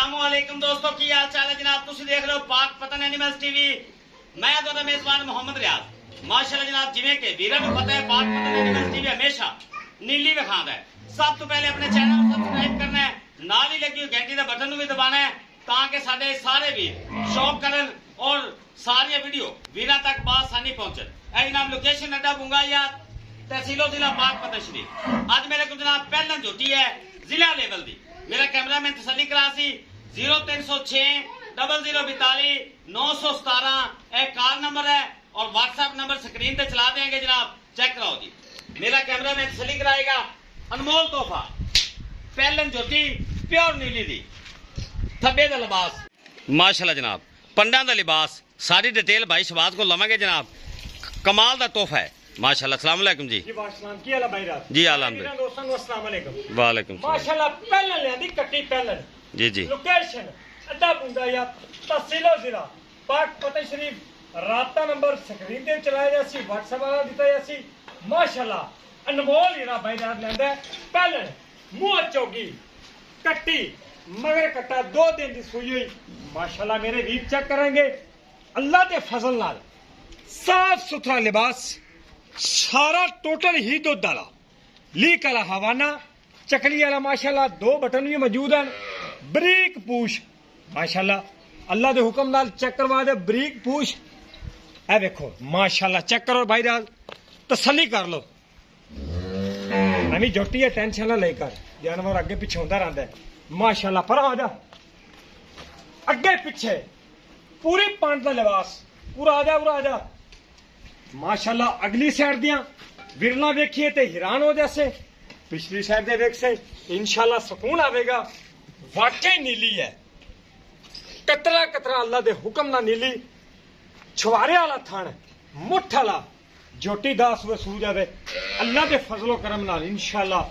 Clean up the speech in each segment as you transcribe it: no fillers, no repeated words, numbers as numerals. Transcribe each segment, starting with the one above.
अस्सलामुअलैकुम दोस्तों, की हाल चाल है जनाब। तुम देख रहे हो पाक पतन एनिमल्स टीवी। मैं दोनों मेजबान मोहम्मद रियाज। माशाल्लाह जनाब, जिमें के वीरों को पता है पाक पतन एनिमल्स टीवी हमेशा नीली विखांदा है। सब तो पहले अपने चैनल को सब्सक्राइब करना है, नाल ही लगी घंटी का बटन भी दबाना है ताकि साडे सारे वीर शौक करन और सारी वीडियो वीरा तक बासानी पहुंचे। ऐ जनाब लोकेशन अड्डा बुंगाया, तहसीलो जिला पाक पतन शरीफ। आज मेरे को जनाब पहलन झोटी है जिला लेवल दी। मेरा कैमरामैन तसली करासी 0306 0042 917 एक कार नंबर है और व्हाट्सएप नंबर स्क्रीन पे चला देंगे जनाब, चेक कराओ जी। मेरा कैमरामैन तसली कराएगा। अनमोल तोहफा पहलन ज्योति प्योर नीली दी, थब्बे दा लिबास माशाल्लाह जनाब, पंडा दा लिबास, सारी डिटेल भाई शबाज को लवांगे जनाब। कमाल दा तोहफा है माशाल्लाह। अस्सलाम वालेकुम जी। की हाल है भाई रात जी अलहमदुलिल्लाह। दोस्तों को अस्सलाम वालेकुम। वालेकुम सलाम। माशाल्लाह पहले लेंदी कट्टी पहले जी जी। लोकेशन अड्डा बुंदा या तहसीलो जिला पाक पतन शरीफ। राबता नंबर स्क्रीन ते चलाया जासी, व्हाट्सएप वाला दिता जासी। माशाल्लाह अनमोल हीरा भाई रात लेंदा पहले मुंह चौगी कट्टी मगर कट्टा 2 दिन दी सुई हुई। माशाल्लाह मेरे वीर चेक करेंगे अल्लाह के फजल नाल साफ सुथरा लिबास, सारा टोटल ही दुध वाला लीक वाला हवाना चकली वाला। माशाल्लाह 2 बटन भी मौजूद हैं। बरीक पूछ माशाल्लाह अल्लाह के हुक्म नाल चेक करवा दे। बरीक पूछ ए देखो माशाल्लाह, चेक करो भाई राज, तसल्ली कर लो। अभी जोटी है, टेंशन ना लेकर, जानवर अगे पीछे होता रहता है। माशाल्लाह पर आ जा अगे पीछे पूरी पांच का लिबास पूरा आ जा पूरा आ जा। माशाल्लाह अगली साइड दियां विरला वेखिए ते हैरान हो जैसे, पिछली साइड दे वेख से इंशाल्लाह सुकून आवेगा। वाकई नीली है, कतरा कतरा अल्लाह दे हुक्म ना नीली, छुआरे वाला थण मुठ वाला जोटी दास वे सू जावे अल्लाह के फजलो करम नाल। इंशाल्लाह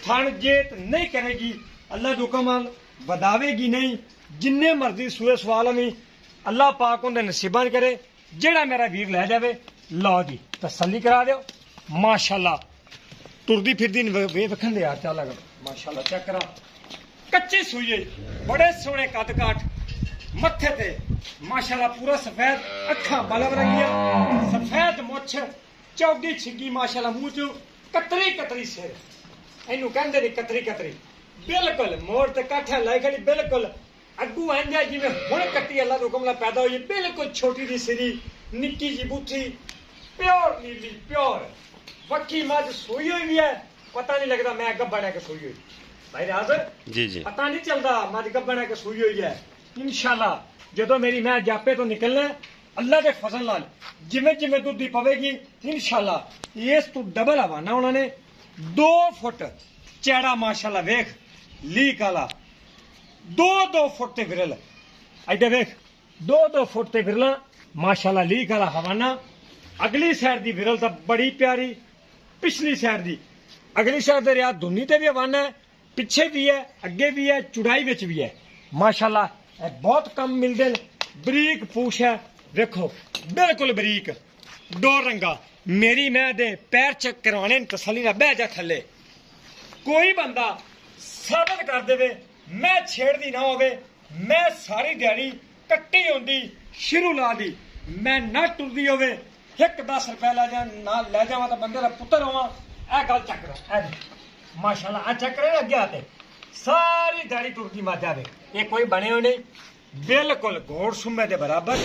थण जेत नहीं करेगी, अल्लाह के हुक्म नाल वधावेगी नहीं। जिन्ने मर्जी सूए सवाल में अल्लाह पाक उन्हें नसीबा करे। जेड़ा मेरा वीर लै जावे लो जी, तसल्ली करा दो। माशाल्लाह टुरदी फिरदी वे वखन दे यार, चल माशाल्लाह चेक करा कच्ची सुई बड़े सोहने कद काठ, मत्थे ते माशाल्लाह पूरा सफेद, अखा बलब रंगिया, सफेद मुछ, चौगी छिगी माशाल्लाह, मुंह चो कतरी कतरी सिर, इनू कहंदे ने कतरी कतरी, बिल्कुल मोड़ ते काठा लाई खड़ी, बिल्कुल अगू आंदा जिवें हुण कट्टी अल्लाह दे हुक्म नाल पैदा होई। बिल्कुल छोटी दी सिरी, निक्की जी बूथी, प्योर नीली प्योर वक्की मझ सोई हुई भी है। पता नहीं लगता मैं गब्बन है कि सोई हुई भाई राज जी जी, पता नहीं चलता मझ गब्बन है कि सोई हुई है। इंशाल्लाह जदों मेरी मैं जापे तो निकलना अल्लाह के फजल नाल जिमें जिमें दुध दी पवेगी इंशाल्लाह इस तो डबल हवाना उन्होंने 2 फुट चैड़ा माशाल्लाह वेख लीक वाला 2-2 फुट ते विरल इधर वेख 2-2 फुट ते विरला माशाल्लाह लीक वाला हवाना। अगली साइड दी विरल तो बड़ी प्यारी, पिछली साइड दी अगली साइड दे रिया दुनी ते भी हवाना है, पिछे भी है, अगे भी है, चुड़ाई विच भी है। माशाल्लाह बहुत कम मिलते हैं। बरीक पूछ है देखो बिल्कुल बरीक, 2 रंगा। मेरी मैं दे पैर चेक करवाने तसली ना बह जा थले, कोई बंदा साबित कर देवे मैं छेड़दी ना होवे, मैं सारी दिहाड़ी कट्टी होंदी शुरू ला दी, मैं ना टुरदी होवे 10 रुपया लै जा ना लै जावा तो बंदे का पुत्र होवा। ए गल चक रहा माशाल्लाह आ चक रहे अगे आते सारी दिहाड़ी टुरदी मच जावे। ये कोई बने हुए नहीं, बिल्कुल घोड़ सुमे के बराबर।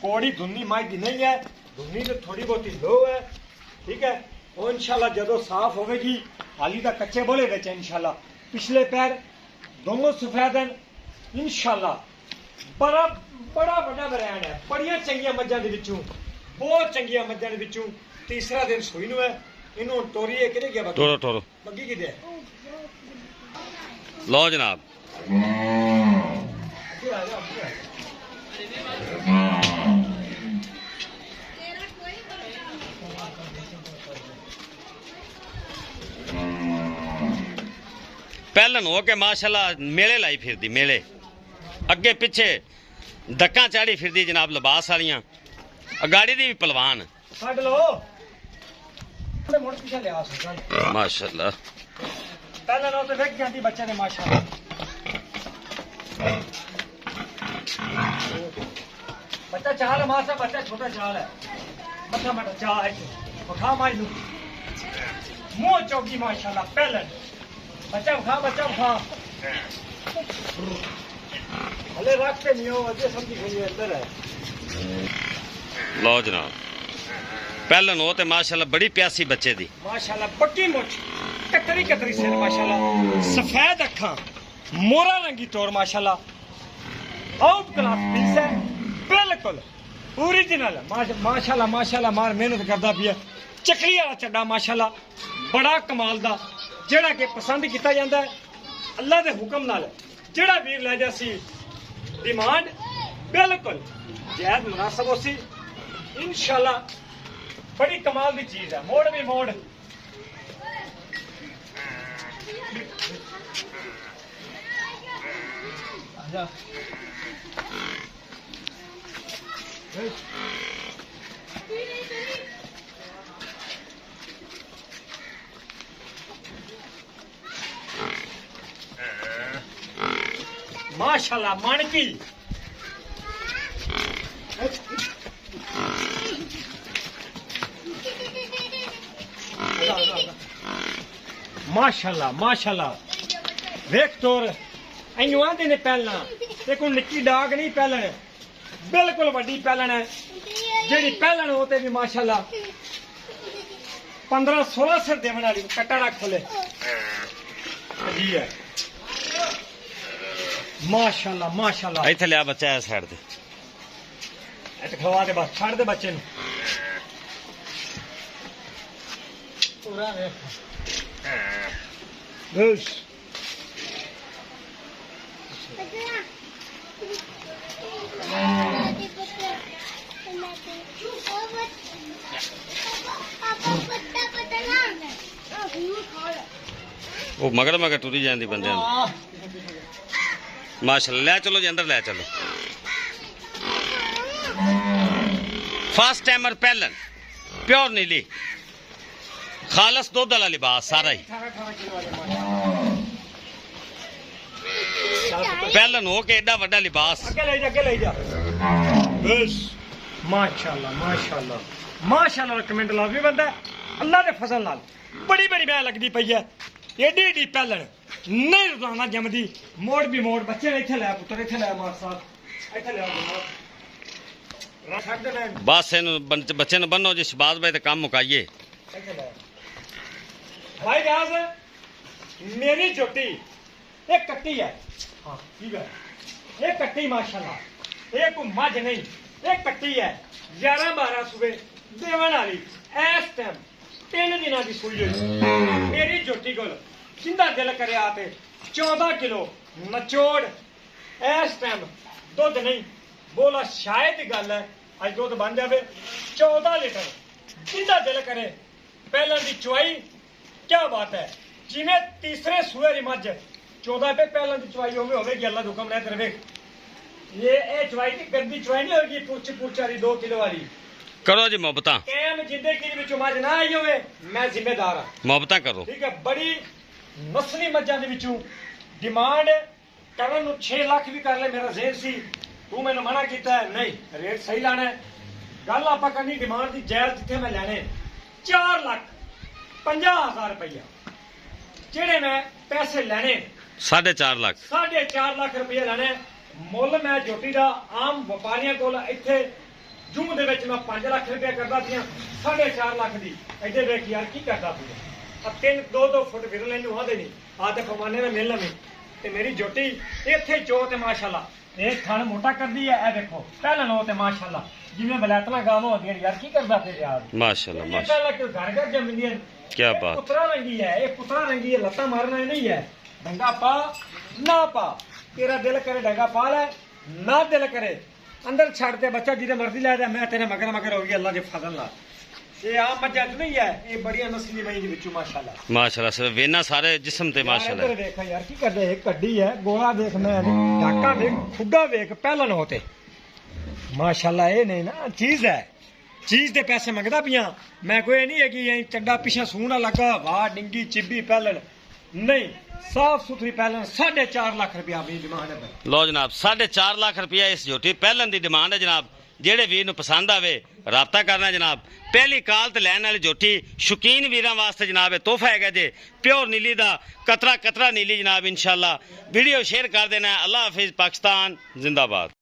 कोड़ी दुनी मझ दी नहीं है, दुनी तो थोड़ी बहुत लो है, ठीक है। और इंशाल्लाह जदों साफ होगी, हाली तो कच्चे बोले बचे इंशाल्लाह। पिछले पैर दोनों सफेद हैं इंशाल्लाह। बड़ा बड़ा बड़ा ब्रांड है, बड़िया चंगिया मज्जां दे विचों, बहुत चंगिया मज्जां दे विचों। तीसरा दिन सूई नूं है, इनू टोरीए किदे गया टोरो टोरो बग्गी किदे है लो जनाब। पहलन हो के माशाल्लाह मेले लाई फिरदी, मेले अगे पिछे धक्का चाड़ी फिरदी जनाब, लिबास वालियां अगाड़ी दी भी पलवान माशाल्लाह। पहले तो वेख जाती बच्चे ने माशाल्लाह। चाल है मासा बच्चा छोटा चाल है मथा मटा चाल है बखा माई लू मुंह चौकी माशाल्लाह पहले बच्चा बखा हले रखते नहीं हो अजय समझी गई अंदर है लो जनाब पहलन हो ते माशाल्लाह बड़ी प्यासी बच्चे दी माशाल्लाह पक्की मुछ कतरी सिर माशाल्लाह सफेद अखा मोरा रंगी तौर माशाल्लाह आउट क्लास पीस है बिल्कुल ओरिजिनल माशाल्लाह मार मेहनत करदा पिया चकरी वाला चड्डा माशाल्लाह बड़ा कमाल दा जेड़ा कि पसंद किया जाता है अल्लाह के हुक्म नाल जेड़ा वीर ले जासी डिमांड बिल्कुल जायज मुनासिब होसी इंशाल्लाह बड़ी कमाल की चीज है मोड़ भी मोड़ आजा माशाल्लाह मानकी माशाल्लाह वेख तोर अनु आंदे ने पहलना ते कोई निक्की डाग नहीं पहलन बिल्कुल वड्डी पहलन है जेड़ी पहलन होते भी माशाल्लाह 15-16 सिर देवन वाली कट्टा ना खोले जी है माशाल्लाह इथे लिया बच्चा है साइड ते खवा दे बस छाड़ दे बच्चे पूरा बस वो मगर टुरी जाती बंदे माशाल्लाह ले चलो जी अंदर ले चलो फर्स्ट टाइमर पहलन प्योर नीली खालस दूध वाला लिबास सारा ही पहलन हो के एडा वड्डा लिबास अगे ले जा बस माशाल्लाह कमेंट ला भी बंदा अल्लाह दे फजल नाल बड़ी मैं लगदी पई है एडी पहलन नहीं रोजाना जमदी मोड़ भी मोड़ बच्चे इथे ले पुत्र इथे ले मार साहब इथे ले रख दे बस इन बच्चे ने बनो जी शबाज भाई ते काम मुकाइए भाई राज मेरी जोटी एक कट्टी है हाँ ठीक है एक कट्टी माशाल्लाह एक मज नहीं एक कट्टी है 11-12 सुबह देवन वाली इस टाइम 3 दिनों की सुई हुई मेरी जोटी को जिंदा दिल करे आते 14 किलो नचोड़ इस टाइम दुध नहीं बोला शायद गल है अज दुध बन जाए 14 लीटर जिंदा दिल करे पहले की चुवाई क्या बात है जिमें तीसरे सूए की मझ 14 पे पहले की चुवाई होगी अल्लाह हुक्म ने तेरे ये चुवाई की गंदी चुवाई नहीं होगी पुछ वाली 2 किलो वाली करो जी मोहब्बत कैम जिंदगी विचों मझ ना आई होवे मैं जिम्मेदार हाँ मोहब्बत करो ठीक है बड़ी नस्ली मझां दे विचों डिमांड करन नूं 6 लाख भी कर ले मेरा जेर सी तू मैंने मना किया है नहीं रेट सही लाना है गल आप करनी डिमांड की जायज जिथे मैं लैने 4,50,000 रुपया जेड़े मैं पैसे लैने 4.5 लाख 4.5 लाख रुपया लैने मुल मैं जोटी का आम व्यापारियों को इत्थे जूम दे विच मैं 5 लाख रुपया करदा सी 4.5 लाख दी इधर वेख यार की करदा पिया अब 3-2 फुट फिर लैनू आदे नहीं आते फरमाने में मिलना नहीं ते मेरी जोटी इत्थे चो ते माशाल्लाह एक थन मोटा कर दी है ए देखो पहले नो ते माशाल्लाह जिवें बलैतना गावां होंदियां यार की करदा फिर यार माशाल्लाह माशाल्लाह के घर जमदियां क्या बात पुत्रा रंगी है ये पुत्रा रंगी है लत्ता मारना नहीं है डंगा पा ना पा तेरा दिल करे डंगा पा ले ना दिल करे अंदर छड़ दे बच्चा जिदे मर्जी लै दे मैं तेरे मगर होगी अल्लाह के फजल नाल ये आम मज्जा नहीं है ये बढ़िया नस्ली मई दे विचों माशाल्लाह से वेना सारे जिस्म ते माशाल्लाह इधर देख यार की करदे एक कड्डी है गोला देख मैं ढाका देख खुड्डा देख पहलन होते माशाल्लाह ये नहीं ना चीज है चीज दे पैसे मंगदा पिया मैं कोई नहीं है कि चड्डा पिछा सूना लगा वाह डिंगी चिब्बी पहलन नहीं साफ सुथरी पहलन 4.5 लाख रुपया अपनी डिमांड है लो जनाब 4.5 लाख रुपया इस जोटी पहलन दी डिमांड है जनाब ਜਿਹੜੇ ਵੀਰ ਨੂੰ ਪਸੰਦ ਆਵੇ ਰਾਬਤਾ ਕਰਨਾ ਜਨਾਬ। ਪਹਿਲੀ ਕਾਲ ਤੇ ਲੈਣ ਵਾਲੀ ਝੋਟੀ ਸ਼ੌਕੀਨ ਵੀਰਾਂ ਵਾਸਤੇ ਜਨਾਬ ਇਹ ਤੋਹਫਾ ਹੈਗਾ ਜੇ ਪਿਓਰ ਨੀਲੀ ਦਾ ਕਤਰਾ ਨੀਲੀ ਜਨਾਬ। इंशाल्लाह वीडियो शेयर कर देना। अल्लाह हाफिज, पाकिस्तान जिंदाबाद।